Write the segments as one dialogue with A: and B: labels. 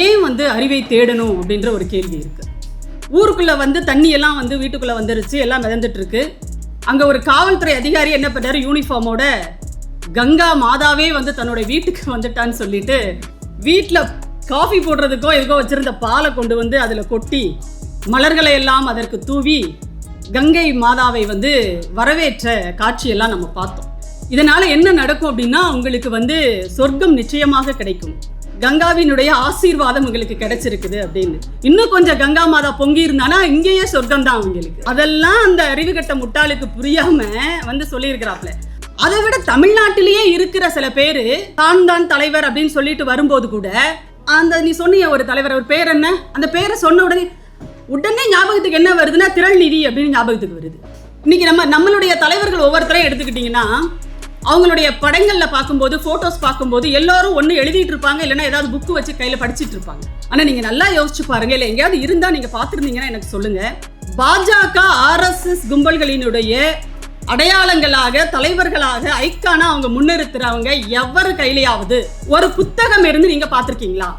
A: ஏன் அறிவை தேடணும் அப்படின்ற ஒரு கேள்வி இருக்கு. ஊருக்குள்ள தண்ணி எல்லாம் வீட்டுக்குள்ள வந்துருச்சு, எல்லாம் மிதந்துட்டு இருக்கு. அங்க ஒரு காவல்துறை அதிகாரி என்ன பண்ணாரு, யூனிஃபார்மோட கங்கா மாதாவே தன்னோட வீட்டுக்கு வந்துட்டான்னு சொல்லிட்டு வீட்டில் காஃபி போடுறதுக்கோ எதுக்கோ வச்சிருந்த பாலை கொண்டு அதுல கொட்டி மலர்களை எல்லாம் அதற்கு தூவி கங்கை மாதாவை வரவேற்ற காட்சியெல்லாம் நம்ம பார்த்தோம். இதனால என்ன நடக்கும் அப்படின்னா, உங்களுக்கு சொர்க்கம் நிச்சயமாக கிடைக்கும், கங்காவினுடைய ஆசீர்வாதம் உங்களுக்கு கிடைச்சிருக்குது அப்படின்னு. இன்னும் கொஞ்சம் கங்கா மாதா பொங்கி இருந்தானா இங்கேயே சொர்க்கம் தான் அவங்களுக்கு. அதெல்லாம் அந்த அறிவு கட்ட முட்டாளுக்கு புரியாம சொல்லியிருக்கிறாப்ல. அதை விட தமிழ்நாட்டிலேயே இருக்கிற சில பேரு தான் தலைவர் அப்படின்னு சொல்லிட்டு வரும்போது கூட அந்த நீ சொன்னிய ஒரு தலைவர், அவர் பேர் என்ன, அந்த பேரை சொன்ன உடனே ஞாபகத்துக்கு என்ன வருதுன்னா திரள்நிதி அப்படின்னு ஞாபகத்துக்கு வருது. இன்னைக்கு நம்மளுடைய தலைவர்கள் ஒவ்வொருத்தரையும் எடுத்துக்கிட்டீங்கன்னா அவங்களுடைய படங்கள்ல பார்க்கும்போது, போட்டோஸ் பார்க்கும்போது எல்லாரும் ஒன்று எழுதிட்டு இருப்பாங்க, இல்லைன்னா ஏதாவது புக்கு வச்சு கையில படிச்சுட்டு இருப்பாங்க. ஆனா நீங்க நல்லா யோசிச்சு பாருங்க, இல்லை எங்கேயாவது இருந்தா நீங்க பார்த்துருந்தீங்கன்னா எனக்கு சொல்லுங்க. பாஜக RSS கும்பல்களினுடைய அடையாளங்களாக, தலைவர்களாக, ஐக்கானா அவங்க முன்னிறுத்துறவங்க எவர் கையிலையாவது ஒரு புத்தகம் இருந்து நீங்க பார்த்திருக்கீங்களா?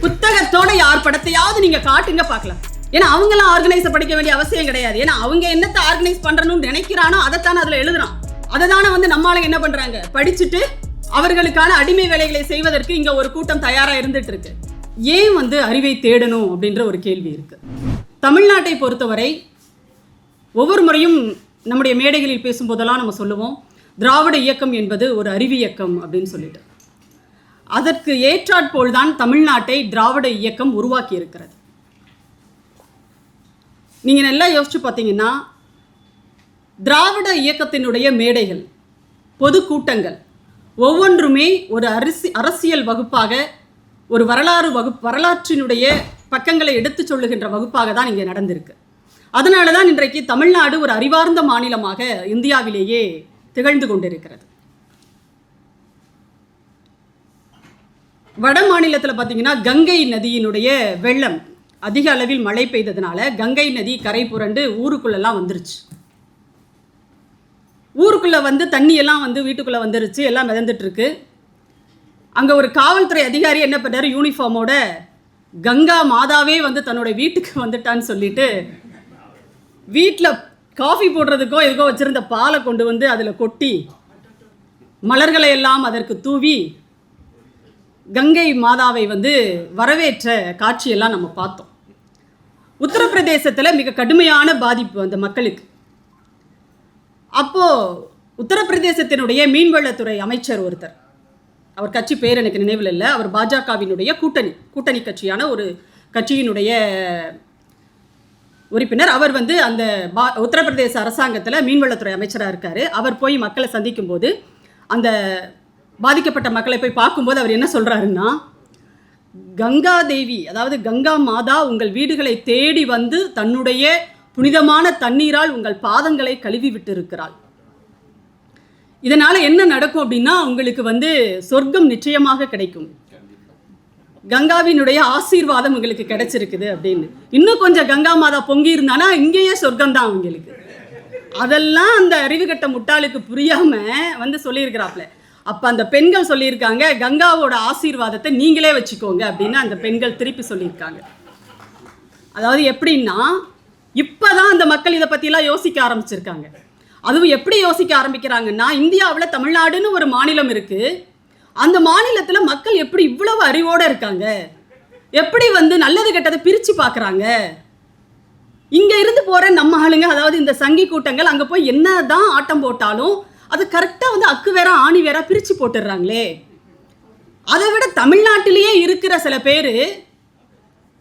A: புத்தகத்தோட யார் படத்தையாவது நீங்க காட்டுங்க பார்க்கலாம். ஏன்னா அவங்களாம் ஆர்கனைஸ் படிக்க வேண்டிய அவசியம் கிடையாது. ஏன்னா அவங்க என்னத்தை ஆர்கனைஸ் பண்றணும்னு நினைக்கிறானோ அதைத்தானே அதுல எழுதுறான். அதை தானே நம்மளால என்ன பண்றாங்க, படிச்சுட்டு அவர்களுக்கான அடிமை வேலைகளை செய்வதற்கு இங்க ஒரு கூட்டம் தயாரா இருந்துட்டு இருக்கு. ஏன் அறிவை தேடணும் அப்படின்ற ஒரு கேள்வி இருக்கு. தமிழ்நாட்டை பொறுத்தவரை ஒவ்வொரு முறையும் நம்முடைய மேடைகளில் பேசும்போதெல்லாம் நம்ம சொல்லுவோம், திராவிட இயக்கம் என்பது ஒரு அறிவு இயக்கம் அப்படின்னு சொல்லிட்டு. அதற்கு ஏற்றாற்போல் தான் தமிழ்நாட்டை திராவிட இயக்கம் உருவாக்கி இருக்கிறது. நீங்கள் நல்லா யோசிச்சு பார்த்தீங்கன்னா, திராவிட இயக்கத்தினுடைய மேடைகள், பொதுக்கூட்டங்கள் ஒவ்வொன்றுமே ஒரு அரசியல் வகுப்பாக, ஒரு வரலாற்றினுடைய பக்கங்களை எடுத்து சொல்லுகின்ற வகுப்பாக தான் இங்கே நடந்திருக்கு. அதனால தான் இன்றைக்கு தமிழ்நாடு ஒரு அறிவார்ந்த மாநிலமாக இந்தியாவிலேயே திகழ்ந்து கொண்டிருக்கிறது. வட மாநிலத்தில் பார்த்தீங்கன்னா கங்கை நதியினுடைய வெள்ளம் அதிக அளவில் மழை பெய்ததுனால கங்கை நதி கரை புரண்டு ஊருக்குள்ளெல்லாம் வந்துருச்சு. ஊருக்குள்ள தண்ணி எல்லாம் வீட்டுக்குள்ள வந்துருச்சு, எல்லாம் மிதந்துட்டு இருக்கு. அங்கே ஒரு காவல்துறை அதிகாரி என்ன பண்ணாரு, யூனிஃபார்மோட கங்கா மாதாவே தன்னோட வீட்டுக்கு வந்துட்டான்னு சொல்லிட்டு வீட்டில் காஃபி போடுறதுக்கோ எதுக்கோ வச்சிருந்த பாலை கொண்டு அதில் கொட்டி மலர்களை எல்லாம் அதற்கு தூவி கங்கை மாதாவை வரவேற்ற காட்சியெல்லாம் நம்ம பார்த்தோம். உத்தரப்பிரதேசத்தில் மிக கடுமையான பாதிப்பு அந்த மக்களுக்கு. அப்போது உத்தரப்பிரதேசத்தினுடைய மீன்வளத்துறை அமைச்சர் ஒருத்தர், அவர் கட்சி பேர் எனக்கு நினைவில் இல்லை, அவர் பாஜகவினுடைய கூட்டணி கட்சியான ஒரு கட்சியினுடைய உறுப்பினர். அவர் அந்த உத்தரப்பிரதேச அரசாங்கத்தில் மீன்வளத்துறை அமைச்சராக இருக்கார். அவர் போய் மக்களை சந்திக்கும் போது, அந்த பாதிக்கப்பட்ட மக்களை போய் பார்க்கும்போது அவர் என்ன சொல்கிறாருன்னா, கங்கா தேவி, அதாவது கங்கா மாதா உங்கள் வீடுகளை தேடி தன்னுடைய புனிதமான தண்ணீரால் உங்கள் பாதங்களை கழுவி விட்டு இருக்கிறாள். இதனால் என்ன நடக்கும் அப்படின்னா, உங்களுக்கு சொர்க்கம் நிச்சயமாக கிடைக்கும், கங்காவினுடைய ஆசீர்வாதம் உங்களுக்கு கிடைச்சிருக்குது அப்படின்னு. இன்னும் கொஞ்சம் கங்கா மாதா பொங்கி இருந்தானா இங்கேயே சொர்க்கம் தான் அவங்களுக்கு. அதெல்லாம் அந்த அறிவு கட்ட முட்டாளுக்கு புரியாம சொல்லியிருக்கிறாப்ல. அப்போ அந்த பெண்கள் சொல்லியிருக்காங்க, கங்காவோட ஆசீர்வாதத்தை நீங்களே வச்சுக்கோங்க அப்படின்னு அந்த பெண்கள் திருப்பி சொல்லியிருக்காங்க. அதாவது எப்படின்னா, இப்போதான் அந்த மக்கள் இதை பற்றிலாம் யோசிக்க ஆரம்பிச்சிருக்காங்க. அதுவும் எப்படி யோசிக்க ஆரம்பிக்கிறாங்கன்னா, இந்தியாவில் தமிழ்நாடுன்னு ஒரு மாநிலம் இருக்குது, அந்த மாநிலத்தில் மக்கள் எப்படி இவ்வளவு அறிவோடு இருக்காங்க, எப்படி நல்லது கெட்டதை பிரித்து பார்க்குறாங்க. இங்கே இருந்து போகிற நம்ம ஆளுங்க, அதாவது இந்த சங்கி கூட்டங்கள் அங்கே போய் என்ன தான் ஆட்டம் போட்டாலும் அது கரெக்டாக அக்கு வேற ஆணி வேற பிரித்து போட்டுடுறாங்களே. அதை விட தமிழ்நாட்டிலேயே இருக்கிற சில பேர்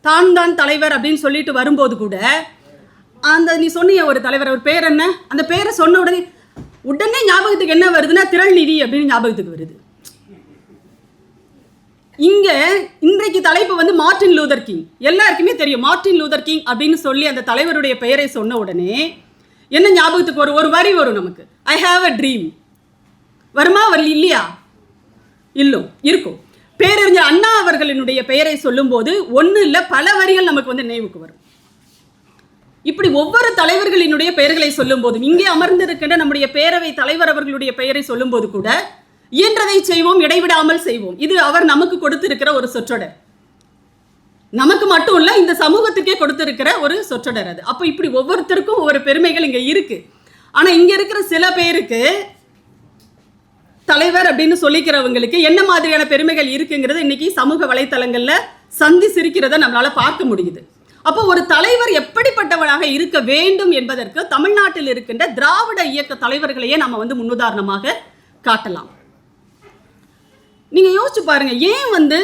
A: தான் தலைவர் அப்படின்னு சொல்லிட்டு வரும்போது கூட அந்த நீ சொன்னிய ஒரு தலைவர், அவர் பேர் என்ன, அந்த பேரை சொன்ன உடனே ஞாபகத்துக்கு என்ன வருதுன்னா திரள்நிதி அப்படின்னு ஞாபகத்துக்கு வருது. இங்கே இன்றைக்கு தலைப்பு மார்ட்டின் லூதர் கிங். எல்லாருக்குமே தெரியும், மார்ட்டின் லூதர் கிங் அப்படின்னு சொல்லி அந்த தலைவருடைய பெயரை சொன்ன உடனே என்ன ஞாபகத்துக்கு வரும், ஒரு வரி வரும் நமக்கு, ஐ ஹாவ் அ ட்ரீம். வருமா வரல இல்லையா? இருக்கும். பேரறிஞர் அண்ணா அவர்களினுடைய பெயரை சொல்லும்போது ஒன்று இல்லை பல வரிகள் நமக்கு நினைவுக்கு வரும். இப்படி ஒவ்வொரு தலைவர்களினுடைய பெயர்களை சொல்லும் போதும், இங்கே அமர்ந்திருக்கின்ற நம்முடைய பேரவை தலைவர் அவர்களுடைய பெயரை சொல்லும் போது கூட இயன்றதை செய்வோம், இடைவிடாமல் செய்வோம். இது அவர் நமக்கு கொடுத்திருக்கிற ஒரு சொற்றொடர். நமக்கு மட்டும் இல்ல, இந்த சமூகத்துக்கே கொடுத்திருக்கிற ஒரு சொற்றொடர் அது. அப்போ இப்படி ஒவ்வொருத்தருக்கும் ஒவ்வொரு பெருமைகள் இங்க இருக்கு. ஆனா இங்க இருக்கிற சில பேருக்கு தலைவர் அப்படின்னு சொல்லிக்கிறவங்களுக்கு என்ன மாதிரியான பெருமைகள் இருக்குங்கிறது இன்னைக்கு சமூக வலைத்தளங்கள்ல சந்தி சிரிக்கிறத நம்மளால பார்க்க முடியுது. அப்போ ஒரு தலைவர் எப்படிப்பட்டவனாக இருக்க வேண்டும் என்பதற்கு தமிழ்நாட்டில் இருக்கின்ற திராவிட இயக்க தலைவர்களையே நம்ம வந்து முன்னுதாரணமாக காட்டலாம். நீங்க யோசிச்சு பாருங்க, ஏன் வந்து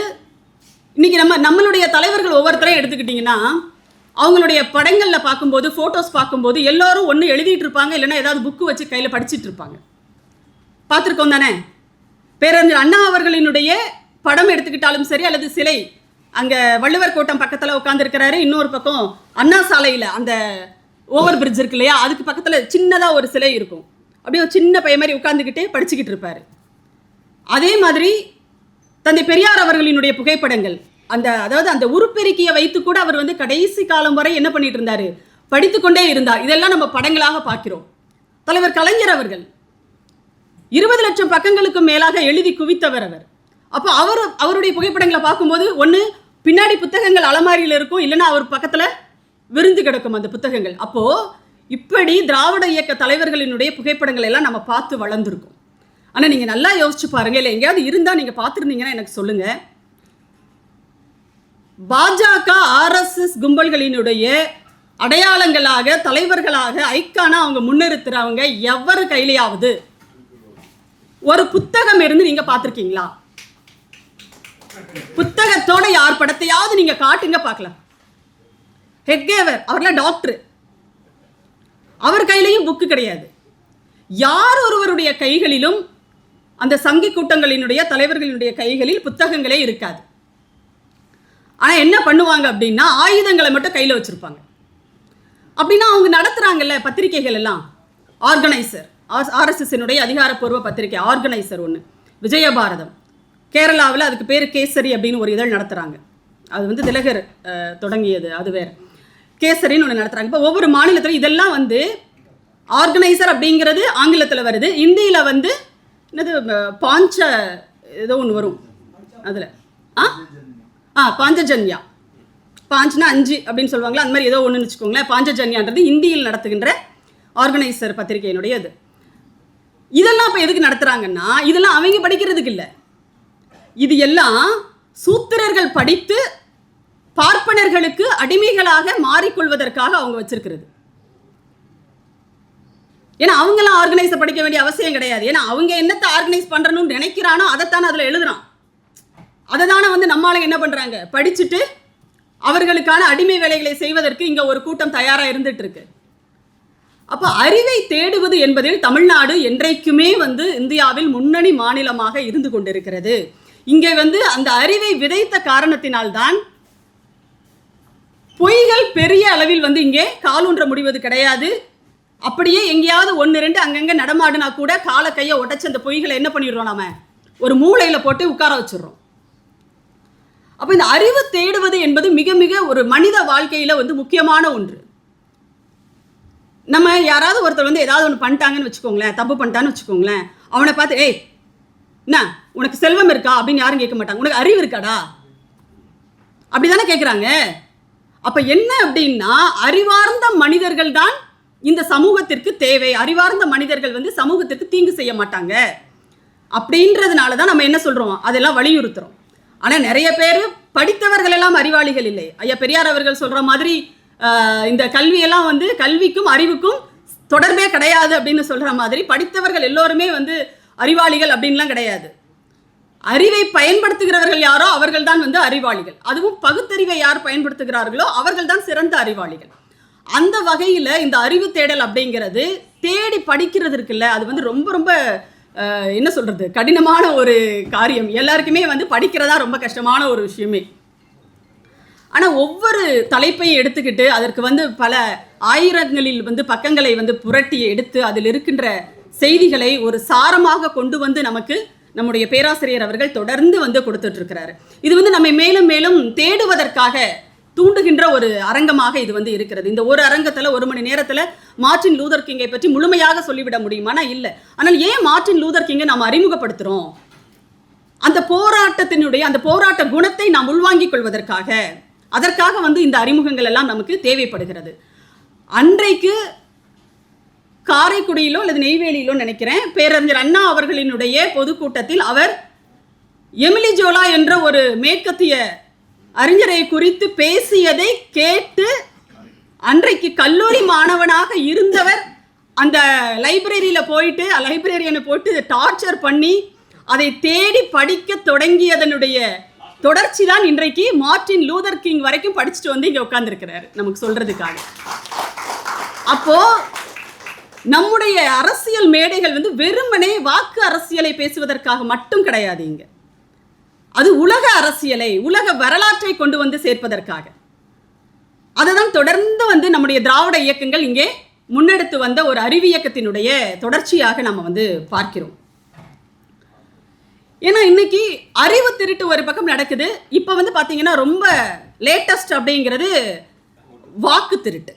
A: இன்னைக்கு நம்மளுடைய தலைவர்கள் ஒவ்வொருத்தரையும் எடுத்துக்கிட்டீங்கன்னா அவங்களுடைய படங்கள்ல பார்க்கும்போது, போட்டோஸ் பார்க்கும்போது எல்லாரும் ஒன்று எழுதிட்டு இருப்பாங்க, இல்லைன்னா ஏதாவது புக்கு வச்சு கையில் படிச்சுட்டு இருப்பாங்க. பார்த்துருக்கோம் தானே? பேரறிஞர் அண்ணா அவர்களினுடைய படம் எடுத்துக்கிட்டாலும் சரி, அல்லது சிலை அங்கே வள்ளுவர் கோட்டம் பக்கத்தில் உட்காந்துருக்கிறாரு, இன்னொரு பக்கம் அண்ணா சாலையில் அந்த ஓவர் பிரிட்ஜ் இருக்கு இல்லையா, அதுக்கு பக்கத்தில் சின்னதாக ஒரு சிலை இருக்கும். அப்படியே ஒரு சின்ன பையன் மாதிரி உட்காந்துக்கிட்டே படிச்சுக்கிட்டு இருப்பார். அதே மாதிரி தந்தை பெரியார் அவர்களினுடைய புகைப்படங்கள், அதாவது அந்த உருப்பெருக்கியை வைத்து கூட அவர் வந்து கடைசி காலம் வரை என்ன பண்ணிட்டு இருந்தார், படித்து கொண்டே இருந்தார். இதெல்லாம் நம்ம படங்களாக பார்க்கிறோம். தலைவர் கலைஞர் அவர்கள் 20 லட்சம் பக்கங்களுக்கு மேலாக எழுதி குவித்தவர் அவர். அப்போ அவருடைய புகைப்படங்களை பார்க்கும்போது ஒன்று பின்னாடி புத்தகங்கள் அலமாரியில் இருக்கும், இல்லைன்னா அவர் பக்கத்தில் விருந்து கிடக்கும் அந்த புத்தகங்கள். அப்போது இப்படி திராவிட இயக்க தலைவர்களினுடைய புகைப்படங்கள் எல்லாம் நம்ம பார்த்து வளர்ந்துருக்கோம். ஆனால் நீங்கள் நல்லா யோசிச்சு பாருங்கள், இல்லை எங்கேயாவது இருந்தால் நீங்கள் பார்த்துருந்தீங்கன்னா எனக்கு சொல்லுங்கள். பாஜக ஆர்எஸ்எஸ் கும்பல்களினுடைய அடையாளங்களாக, தலைவர்களாக, ஐக்கானா அவங்க முன்னிறுத்துறவங்க எவர் கையிலையாவது ஒரு புத்தகம் இருந்து நீங்க பார்த்துருக்கீங்களா? புத்தகத்தோட யார் படத்தையாவது நீங்க காட்டுங்க பார்க்கலாம். ஹெட்கேவர் அவர்லாம் டாக்டர், அவர் கையிலையும் புக்கு கிடையாது. யார் ஒருவருடைய கைகளிலும் அந்த சங்கி கூட்டங்களினுடைய தலைவர்களினுடைய கைகளில் புத்தகங்களே இருக்காது. ஆனால் என்ன பண்ணுவாங்க அப்படின்னா ஆயுதங்களை மட்டும் கையில் வச்சிருப்பாங்க. அப்படின்னா அவங்க நடத்துறாங்கல்ல பத்திரிகைகள் எல்லாம், ஆர்கனைசர், ஆர்எஸ்எஸ்னுடைய அதிகாரப்பூர்வ பத்திரிகை ஆர்கனைசர் ஒன்று விஜயபாரதம், கேரளாவில் அதுக்கு பேர் கேசரி அப்படின்னு ஒரு இதழ் நடத்துகிறாங்க. அது வந்து திலகர் தொடங்கியது, அது வேறு. கேசரின்னு ஒன்று நடத்துகிறாங்க. இப்போ ஒவ்வொரு மாநிலத்திலும் இதெல்லாம் வந்து ஆர்கனைசர் அப்படிங்கிறது ஆங்கிலத்தில் வருது, இந்தியில் வந்து என்னது பாஞ்ச ஏதோ ஒன்று வரும் அதில், பாஞ்சஜன்யா, பாஞ்சுனா 5 அப்படின்னு சொல்லுவாங்களா, அந்த மாதிரி ஏதோ ஒன்றுன்னு வச்சுக்கோங்களேன். பாஞ்சஜன்யான்றது இந்தியில் நடத்துகின்ற ஆர்கனைசர் பத்திரிகையினுடைய இது. இதெல்லாம் இப்போ எதுக்கு நடத்துகிறாங்கன்னா, இதெல்லாம் அவங்க படிக்கிறதுக்கு இல்லை, இது எல்லாம் சூத்திரர்கள் படித்து பார்ப்பனர்களுக்கு அடிமைகளாக மாறிக்கொள்வதற்காக அவங்க வச்சிருக்கிறது. ஏன்னா அவங்களாம் ஆர்கனைசர் படிக்க வேண்டிய அவசியம் கிடையாது. ஏன்னா அவங்க என்னத்தை ஆர்கனைஸ் பண்ணுறணும்னு நினைக்கிறானோ அதைத்தானே அதில் எழுதுறான். அதை தானே வந்து நம்மளால என்ன பண்ணுறாங்க, படிச்சுட்டு அவர்களுக்கான அடிமை வேலைகளை செய்வதற்கு இங்கே ஒரு கூட்டம் தயாராக இருந்துட்டு இருக்கு. அப்போ அறிவை தேடுவது என்பதில் தமிழ்நாடு என்றைக்குமே வந்து இந்தியாவில் முன்னணி மாநிலமாக இருந்து கொண்டிருக்கிறது. இங்கே வந்து அந்த அறிவை விதைத்த காரணத்தினால்தான் பொய்கள் பெரிய அளவில் வந்து இங்கே காலூன்ற முடிவது கிடையாது. அப்படியே எங்கேயாவது 1-2 அங்கங்கே நடமாடுனா கூட காலை கையை உடைச்சு அந்த பொய்களை என்ன பண்ணிடுறோம், நாம ஒரு மூளையில் போட்டு உட்கார வச்சிடுறோம். அப்போ இந்த அறிவு தேடுவது என்பது மிக மிக ஒரு மனித வாழ்க்கையில் வந்து முக்கியமான ஒன்று. நம்ம யாராவது ஒருத்தர் வந்து ஏதாவது ஒன்று பண்ணிட்டாங்கன்னு வச்சுக்கோங்களேன், தப்பு பண்ணிட்டான்னு வச்சுக்கோங்களேன், அவனை பார்த்து ஏய் என்ன உனக்கு செல்வம் இருக்கா அப்படின்னு யாரும் கேட்க மாட்டாங்க, உனக்கு அறிவு இருக்காடா அப்படி தானே கேட்குறாங்க. அப்போ என்ன அப்படின்னா அறிவார்ந்த மனிதர்கள் தான் இந்த சமூகத்திற்கு தேவை. அறிவார்ந்த மனிதர்கள் வந்து சமூகத்திற்கு தீங்கு செய்ய மாட்டாங்க அப்படின்றதுனால தான் நம்ம என்ன சொல்கிறோம், அதெல்லாம் வலியுறுத்துகிறோம். ஆனால் நிறைய பேர் படித்தவர்கள் எல்லாம் அறிவாளிகள் இல்லை. ஐயா பெரியார் அவர்கள் சொல்கிற மாதிரி இந்த கல்வியெல்லாம் வந்து கல்விக்கும் அறிவுக்கும் தொடர்பே கிடையாது அப்படின்னு சொல்கிற மாதிரி படித்தவர்கள் எல்லோருமே வந்து அறிவாளிகள் அப்படின்லாம் கிடையாது. அறிவை பயன்படுத்துகிறவர்கள் யாரோ அவர்கள் தான் வந்து அறிவாளிகள். அதுவும் பகுத்தறிவை யார் பயன்படுத்துகிறார்களோ அவர்கள் தான் சிறந்த அறிவாளிகள். அந்த வகையில் இந்த அறிவு தேடல் அப்படிங்கிறது தேடி படிக்கிறது இருக்குல்ல, அது வந்து ரொம்ப ரொம்ப என்ன சொல்கிறது, கடினமான ஒரு காரியம். எல்லாருக்குமே வந்து படிக்கிறதா ரொம்ப கஷ்டமான ஒரு விஷயமே. ஆனால் ஒவ்வொரு தலைப்பையும் எடுத்துக்கிட்டு அதற்கு வந்து பல ஆயிரங்களில் வந்து பக்கங்களை வந்து புரட்டி எடுத்து அதில் இருக்கின்ற செய்திகளை ஒரு சாரமாக கொண்டு வந்து நமக்கு நம்முடைய பேராசிரியர் அவர்கள் தொடர்ந்து வந்து கொடுத்துட்ருக்கிறாரு. இது வந்து நம்மை மேலும் மேலும் தேடுவதற்காக தூண்டுகின்ற ஒரு அரங்கமாக இது வந்து இருக்கிறது. இந்த ஒரு அரங்கத்தில் 1 மணி நேரத்தில் மார்ட்டின் லூதர் கிங்கை பற்றி முழுமையாக சொல்லிவிட முடியுமானா இல்லை. ஆனால் ஏன் மார்ட்டின் லூதர் கிங்கை நாம் அறிமுகப்படுத்துகிறோம், அந்த போராட்ட குணத்தை நாம் உள்வாங்கிக் கொள்வதற்காக அதற்காக வந்து இந்த அறிமுகங்கள் எல்லாம் நமக்கு தேவைப்படுகிறது. அன்றைக்கு காரைக்குடியிலோ அல்லது நெய்வேலியிலோ நினைக்கிறேன், பேரறிஞர் அண்ணா அவர்களினுடைய பொதுக்கூட்டத்தில் அவர் எமிலி ஜோலா என்ற ஒரு மேற்கத்திய அறிஞரை குறித்து பேசியதை கேட்டு அன்றைக்கு கல்லூரி மாணவனாக இருந்தவர் அந்த லைப்ரரியனை போட்டு டார்ச்சர் பண்ணி அதை தேடி படிக்க தொடங்கியதனுடைய தொடர்ச்சி தான் இன்றைக்கு மார்ட்டின் லூதர் கிங் வரைக்கும் படிச்சுட்டு வந்து இங்கே உட்கார்ந்துருக்கிறாரு நமக்கு சொல்றதுக்காக. அப்போ நம்முடைய அரசியல் மேடைகள் வந்து வெறுமனே வாக்கு அரசியலை பேசுவதற்காக மட்டும் கிடையாது. இங்க அது உலக அரசியலை, உலக வரலாற்றை கொண்டு வந்து சேர்ப்பதற்காக. அதுதான் தொடர்ந்து வந்து நம்முடைய திராவிட இயக்கங்கள் இங்கே முன்னெடுத்து வந்த ஒரு அறிவியக்கத்தினுடைய தொடர்ச்சியாக நம்ம வந்து பார்க்கிறோம். ஏன்னா இன்னைக்கு அறிவு திருட்டு ஒரு பக்கம் நடக்குது. இப்போ வந்து பார்த்தீங்கன்னா ரொம்ப லேட்டஸ்ட் அப்படிங்கிறது வாக்கு திருட்டு.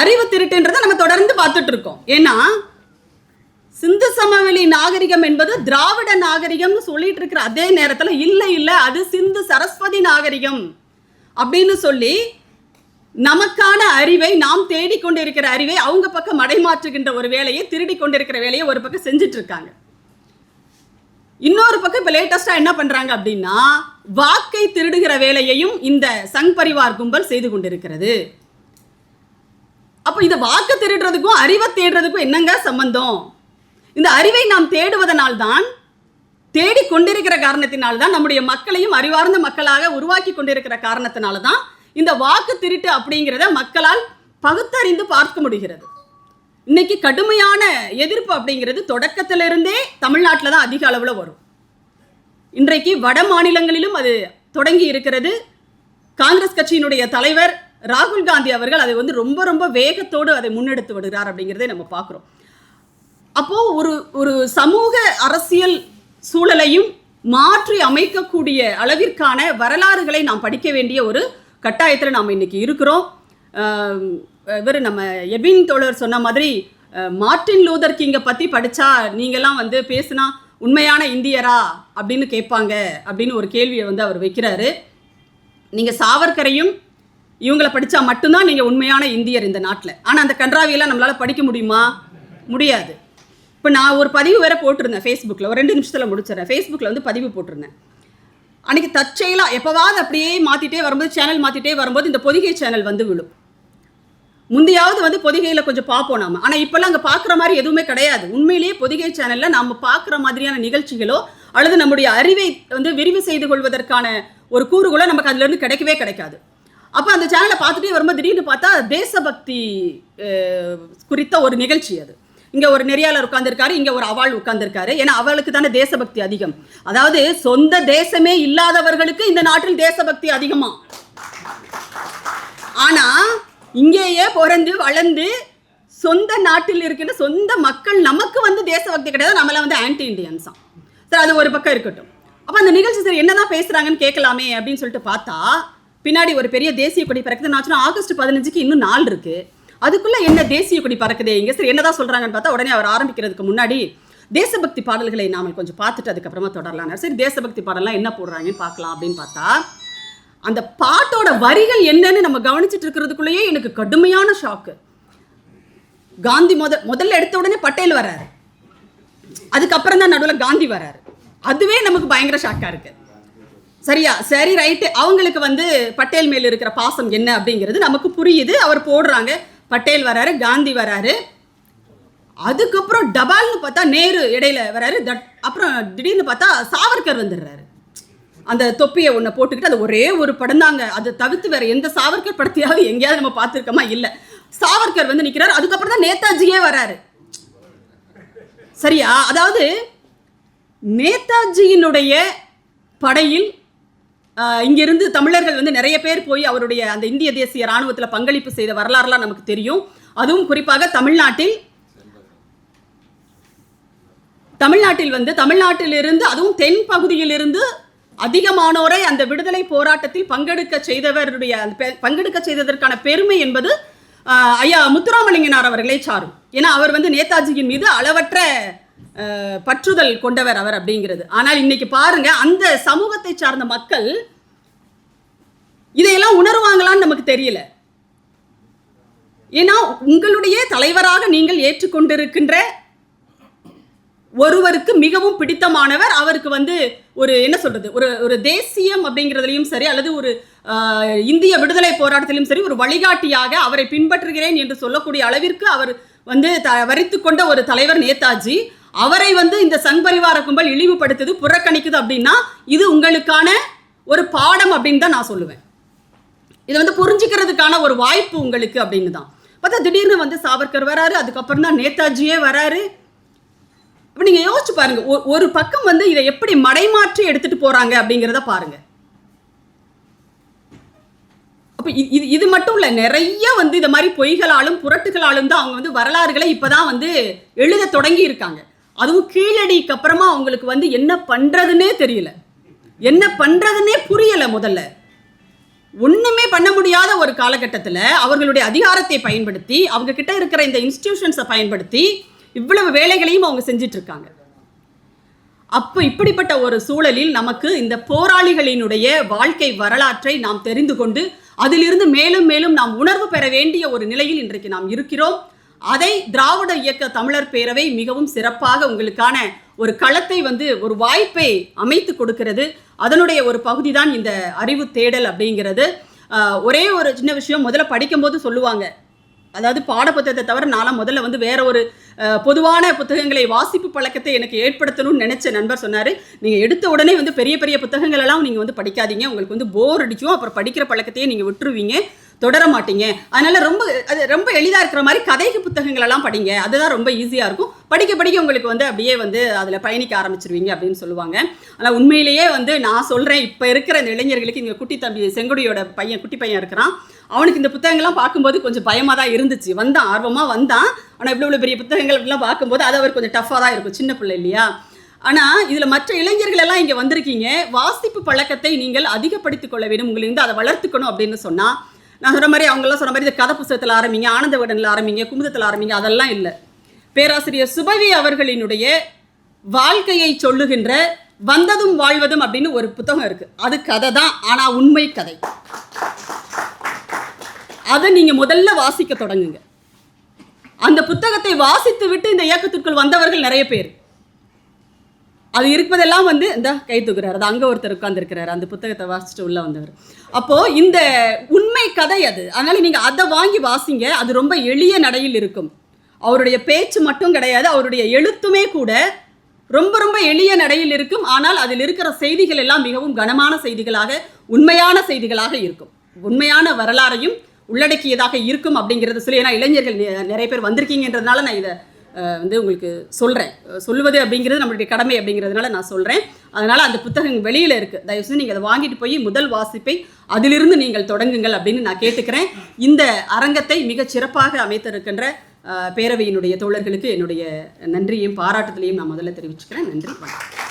A: அறிவு திருட்டுன்றதை நம்ம தொடர்ந்து பார்த்துட்டு இருக்கோம். ஏன்னா சிந்து சமவெளி நாகரிகம் என்பது திராவிட நாகரிகம்னு சொல்லிட்டு இருக்கிற அதே நேரத்தில் இல்லை அது சிந்து சரஸ்வதி நாகரிகம் அப்படின்னு சொல்லி நமக்கான அறிவை, நாம் தேடிக்கொண்டிருக்கிற அறிவை அவங்க பக்கம் மடைமாற்றுகின்ற ஒரு வேலையை, திருடி கொண்டிருக்கிற வேலையை ஒரு பக்கம் செஞ்சுட்டு இருக்காங்க. இன்னொரு பக்கம் இப்போ லேட்டஸ்டாக என்ன பண்ணுறாங்க அப்படின்னா வாக்கை திருடுகிற வேலையையும் இந்த சங் பரிவார் கும்பல் செய்து கொண்டிருக்கிறது. அப்போ இந்த வாக்கு திருடுறதுக்கும் அறிவை தேடுறதுக்கும் என்னங்க சம்பந்தம்? இந்த அறிவை நாம் தேடுவதனால்தான், தேடிக்கொண்டிருக்கிற காரணத்தினால்தான், நம்முடைய மக்களையும் அறிவார்ந்த மக்களாக உருவாக்கி கொண்டிருக்கிற காரணத்தினால்தான் இந்த வாக்கு திருட்டு அப்படிங்கிறத மக்களால் பகுத்தறிந்து பார்க்க முடிகிறது. இன்னைக்கு கடுமையான எதிர்ப்பு அப்படிங்கிறது தொடக்கத்திலிருந்தே தமிழ்நாட்டில் தான் அதிக அளவில் வரும். இன்றைக்கு வட மாநிலங்களிலும் அது தொடங்கி இருக்கிறது. காங்கிரஸ் கட்சியினுடைய தலைவர் ராகுல் காந்தி அவர்கள் அதை வந்து ரொம்ப ரொம்ப வேகத்தோடு அதை முன்னெடுத்து விடுகிறார் அப்படிங்கிறதை நம்ம பார்க்குறோம். அப்போ ஒரு சமூக அரசியல் சூழலையும் மாற்றி அமைக்கக்கூடிய அளவிற்கான வரலாறுகளை நாம் படிக்க வேண்டிய ஒரு கட்டாயத்தில் நாம் இன்னைக்கு இருக்கிறோம். இவர் நம்ம எபின் தோழர் சொன்ன மாதிரி மார்ட்டின் லூதர் கிங்கை பற்றி படித்தா நீங்கள்லாம் வந்து பேசுனா உண்மையான இந்தியரா அப்படின்னு கேட்பாங்க அப்படின்னு ஒரு கேள்வியை வந்து அவர் வைக்கிறாரு. நீங்கள் சாவர்கரையும் இவங்களை படித்தா மட்டும்தான் நீங்கள் உண்மையான இந்தியர் இந்த நாட்டில். ஆனால் அந்த கன்றாவியெல்லாம் நம்மளால் படிக்க முடியுமா? முடியாது. இப்போ நான் ஒரு பதிவு வேற போட்டிருந்தேன் ஃபேஸ்புக்கில், ஒரு 2 நிமிஷத்தில் முடிச்சிடறேன். ஃபேஸ்புக்கில் வந்து பதிவு போட்டிருந்தேன். அன்றைக்கி தற்செயலாக எப்போவாவது அப்படியே மாற்றிட்டே வரும்போது, சேனல் மாற்றிட்டே வரும்போது இந்த பொதிகை சேனல் வந்து விழும். முந்தையாவது வந்து பொதிகையில் கொஞ்சம் பார்ப்போம் நாம். ஆனால் இப்போல்லாம் அங்கே பார்க்குற மாதிரி எதுவுமே கிடையாது. உண்மையிலேயே பொதிகை சேனலில் நம்ம பார்க்குற மாதிரியான நிகழ்ச்சிகளோ அல்லது நம்முடைய அறிவை வந்து விரிவு செய்து கொள்வதற்கான ஒரு கூறுகளோ நமக்கு அதுலேருந்து கிடைக்கவே கிடைக்காது. அப்போ அந்த சேனலை பார்த்துட்டே வரும்போது திடீர்னு பார்த்தா தேசபக்தி குறித்த ஒரு நிகழ்ச்சி. அது இங்கே ஒரு நெறியாளர் உட்கார்ந்துருக்காரு, இங்கே ஒரு அவாள் உட்கார்ந்துருக்காரு. ஏன்னா அவளுக்கு தானே தேசபக்தி அதிகம். அதாவது சொந்த தேசமே இல்லாதவர்களுக்கு இந்த நாட்டில் தேசபக்தி அதிகமா. ஆனால் இங்கேயே பிறந்து வளர்ந்து சொந்த நாட்டில் இருக்கின்ற சொந்த மக்கள் நமக்கு வந்து தேசபக்தி கிடையாது, நம்மள வந்து ஆன்டி இண்டியன்ஸா. சரி, அது ஒரு பக்கம் இருக்கட்டும். அப்போ அந்த நிகழ்ச்சி சரி என்னதான் பேசுகிறாங்கன்னு கேட்கலாமே அப்படின்னு சொல்லிட்டு பார்த்தா பின்னாடி ஒரு பெரிய தேசிய கொடி பறக்குது. நான் ஆகஸ்ட் 15க்கு இன்னும் நாள் இருக்குது, அதுக்குள்ளே என்ன தேசிய கொடி பறக்குதே இங்கே, சரி என்னதான் சொல்கிறாங்கன்னு பார்த்தா உடனே அவர் ஆரம்பிக்கிறதுக்கு முன்னாடி தேசபக்தி பாடல்களை நாம் கொஞ்சம் பார்த்துட்டு அதுக்கப்புறமா தொடரலாம். சரி தேசபக்தி பாடலாம் என்ன போடுறாங்கன்னு பார்க்கலாம் அப்படின்னு பார்த்தா அந்த பாட்டோட வரிகள் என்னன்னு நம்ம கவனிச்சுட்டு இருக்கிறதுக்குள்ளேயே எனக்கு கடுமையான ஷாக்கு. காந்தி முதல்ல எடுத்த உடனே பட்டேல் வர்றாரு, அதுக்கப்புறம் தான் நடுவில் காந்தி வர்றாரு. அதுவே நமக்கு பயங்கர ஷாக்காக இருக்கு. சரியா, சரி ரைட்டு, அவங்களுக்கு வந்து பட்டேல் மேல் இருக்கிற பாசம் என்ன அப்படிங்கிறது நமக்கு புரியுது. அவர் போடுறாங்க, பட்டேல் வராரு, காந்தி வராரு, அதுக்கப்புறம் டபால்னு பார்த்தா நேரு இடையில வராரு, அப்புறம் திடீர்னு பார்த்தா சாவர்கர் வந்துடுறாரு. அந்த தொப்பியை ஒன்று போட்டுக்கிட்டு, அது ஒரே ஒரு படம் தாங்க, அதை தவிர்த்து வேற எந்த சாவர்கர் படத்தையாவது எங்கேயாவது நம்ம பார்த்துருக்கோமா? இல்லை, சாவர்கர் வந்து நிற்கிறார், அதுக்கப்புறம் தான் நேதாஜியே வராரு. சரியா, அதாவது நேதாஜியினுடைய படையில் இங்கிருந்து தமிழர்கள் வந்து நிறைய பேர் போய் அவருடைய அந்த இந்திய தேசிய இராணுவத்தில் பங்களிப்பு செய்த வரலாறுலாம் நமக்கு தெரியும். அதுவும் குறிப்பாக தமிழ்நாட்டில் வந்து தமிழ்நாட்டிலிருந்து அதுவும் தென் பகுதியிலிருந்து அதிகமானோரை அந்த விடுதலை போராட்டத்தில் பங்கெடுக்க செய்ததற்கான பெருமை என்பது ஐயா முத்துராமலிங்கனார் அவர்களை சாரும். ஏன்னா அவர் வந்து நேதாஜியின் மீது அளவற்ற பற்றுதல் கொண்டவர் அவர் அப்படிங்கிறது. ஆனால் இன்னைக்கு பாருங்க, அந்த சமூகத்தை சார்ந்த மக்கள் இதையெல்லாம் உணர்வாங்களான்னு நமக்கு தெரியல. ஏன்னா உங்களுடைய தலைவராக நீங்கள் ஏற்றுக்கொண்டிருக்கின்ற ஒருவருக்கு மிகவும் பிடித்தமானவர், அவருக்கு வந்து ஒரு என்ன சொல்றது, ஒரு தேசியம் அப்படிங்கிறதுலையும் சரி, அல்லது ஒரு இந்திய விடுதலை போராட்டத்திலும் சரி, ஒரு வழிகாட்டியாக அவரை பின்பற்றுகிறேன் என்று சொல்லக்கூடிய அளவிற்கு அவர் வந்து வரித்து கொண்ட ஒரு தலைவர் நேதாஜி. அவரை வந்து இந்த சங் பரிவார கும்பல் இழிவுபடுத்துது, புறக்கணிக்குது அப்படின்னா இது உங்களுக்கான ஒரு பாடம் அப்படின்னு தான் நான் சொல்லுவேன். இதை வந்து புரிஞ்சுக்கிறதுக்கான ஒரு வாய்ப்பு உங்களுக்கு அப்படின்னு தான். பார்த்தா திடீர்னு வந்து சாவர்கர் வராரு, அதுக்கப்புறம் தான் நேதாஜியே வராரு. அப்போ நீங்கள் யோசிச்சு பாருங்க, ஒரு பக்கம் வந்து இதை எப்படி மடைமாற்றி எடுத்துட்டு போறாங்க அப்படிங்கிறத பாருங்க. அப்போ இது மட்டும் இல்லை, நிறைய வந்து இந்த மாதிரி பொய்களாலும் புரட்டுகளாலும் தான் அவங்க வந்து வரலாறுகளை இப்போதான் வந்து எழுத தொடங்கி இருக்காங்க. அதுவும் கீழடிக்கு அப்புறமா அவங்களுக்கு வந்து என்ன பண்றதுன்னே தெரியல, என்ன பண்றதுன்னே புரியல. முதல்ல ஒண்ணுமே பண்ண முடியாத ஒரு காலகட்டத்தில் அவர்களுடைய அதிகாரத்தை பயன்படுத்தி, அவங்க கிட்ட இருக்கிற இந்த இன்ஸ்டிடியூஷன்ஸை பயன்படுத்தி இவ்வளவு வேலைகளையும் அவங்க செஞ்சிட்டு இருக்காங்க. அப்போ இப்படிப்பட்ட ஒரு சூழலில் நமக்கு இந்த போராளிகளினுடைய வாழ்க்கை வரலாற்றை நாம் தெரிந்து கொண்டு அதிலிருந்து மேலும் மேலும் நாம் உணர்வு பெற வேண்டிய ஒரு நிலையில் இன்றைக்கு நாம் இருக்கிறோம். அதை திராவிட இயக்க தமிழர் பேரவை மிகவும் சிறப்பாக உங்களுக்கான ஒரு களத்தை வந்து ஒரு வாய்ப்பை அமைத்து கொடுக்கிறது. அதனுடைய ஒரு பகுதி தான் இந்த அறிவு தேடல் அப்படிங்கிறது. ஒரே ஒரு சின்ன விஷயம், முதல்ல படிக்கும்போது சொல்லுவாங்க, அதாவது பாடப்புத்தகத்தை தவிர நானும் முதல்ல வந்து வேற ஒரு பொதுவான புத்தகங்களை வாசிப்பு பழக்கத்தை எனக்கு ஏற்படுத்தணும்னு நினைச்ச நண்பர் சொன்னார், நீங்கள் எடுத்த உடனே வந்து பெரிய பெரிய புத்தகங்கள் எல்லாம் நீங்கள் வந்து படிக்காதீங்க, உங்களுக்கு வந்து போர் அடிக்கும், அப்புறம் படிக்கிற பழக்கத்தையே நீங்கள் விட்டுருவீங்க, தொடர மாட்டீங்க. அதனால ரொம்ப எளிதாக இருக்கிற மாதிரி கதைக்கு புத்தகங்கள் எல்லாம் படிங்க, அதுதான் ரொம்ப ஈஸியாக இருக்கும், படிக்க படிக்க உங்களுக்கு வந்து அப்படியே வந்து அதில் பயணிக்க ஆரம்பிச்சிருவீங்க அப்படின்னு சொல்லுவாங்க. ஆனால் உண்மையிலேயே வந்து நான் சொல்கிறேன், இப்போ இருக்கிற இந்த இளைஞர்களுக்கு, இங்கே குட்டி தம்பி செங்கொடியோட பையன், குட்டி பையன் இருக்கிறான், அவனுக்கு இந்த புத்தகங்கள்லாம் பார்க்கும்போது கொஞ்சம் பயமாக தான் இருந்துச்சு. வந்தான், ஆர்வமாக வந்தான். ஆனால் இவ்வளோ பெரிய புத்தகங்கள் அப்படிலாம் பார்க்கும்போது அது அவர் கொஞ்சம் டஃப்பாக தான் இருக்கும், சின்ன பிள்ளை இல்லையா. ஆனால் இதில் மற்ற இளைஞர்கள் எல்லாம் இங்கே வந்திருக்கீங்க, வாசிப்பு பழக்கத்தை நீங்கள் அதிகப்படுத்திக் கொள்ள வேண்டும், உங்களுக்கு அதை வளர்த்துக்கணும் அப்படின்னு சொன்னால், நான் சொன்ன மாதிரி அவங்கெல்லாம் சொன்ன மாதிரி இந்த கதை புத்தகத்தில் ஆரம்பிங்க, ஆனந்த விகடனில் ஆரம்பிங்க, குமுதத்தில் ஆரம்பிங்க, அதெல்லாம் இல்லை. பேராசிரியர் சுபவி அவர்களினுடைய வாழ்க்கையை சொல்லுகின்ற வந்ததும் வாழ்வதும் அப்படின்னு ஒரு புத்தகம் இருக்குது. அது கதை தான், ஆனால் உண்மை கதை. அதை நீங்கள் முதல்ல வாசிக்க தொடங்குங்க. அந்த புத்தகத்தை வாசித்து விட்டு இந்த இயக்கத்திற்குள் வந்தவர்கள் நிறைய பேர். அது இருப்பதெல்லாம் வந்து இந்த கை தூக்குறாரு, அது அங்கே ஒருத்தர் உட்கார்ந்துருக்கிறார், அந்த புத்தகத்தை வாசிச்சுட்டு உள்ள வந்தவர். அப்போது இந்த உண்மை கதை அது, அதனால் நீங்கள் அதை வாங்கி வாசிங்க. அது ரொம்ப எளிய நடையில் இருக்கும். அவருடைய பேச்சு மட்டும் கிடையாது, அவருடைய எழுத்துமே கூட ரொம்ப ரொம்ப எளிய நடையில் இருக்கும். ஆனால் அதில் இருக்கிற செய்திகள் எல்லாம் மிகவும் கனமான செய்திகளாக, உண்மையான செய்திகளாக இருக்கும், உண்மையான வரலாறையும் உள்ளடக்கியதாக இருக்கும் அப்படிங்கிறது சொல்லி. ஏன்னா இளைஞர்கள் நிறைய பேர் வந்திருக்கீங்கன்றதுனால நான் இதை வந்து உங்களுக்கு சொல்கிறேன். சொல்லுவது அப்படிங்கிறது நம்மளுடைய கடமை அப்படிங்கிறதுனால நான் சொல்கிறேன். அதனால் அந்த புத்தகம் வெளியில் இருக்குது, தயவுசெய்து நீங்கள் அதை வாங்கிட்டு போய் முதல் வாசிப்பை அதிலிருந்து நீங்கள் தொடங்குங்கள் அப்படின்னு நான் கேட்டுக்கிறேன். இந்த அரங்கத்தை மிகச் சிறப்பாக அமைத்திருக்கின்ற பேரவையினுடைய தோழர்களுக்கு என்னுடைய நன்றியையும் பாராட்டுதலையும் நான் முதல்ல தெரிவிச்சுக்கிறேன். நன்றி, வணக்கம்.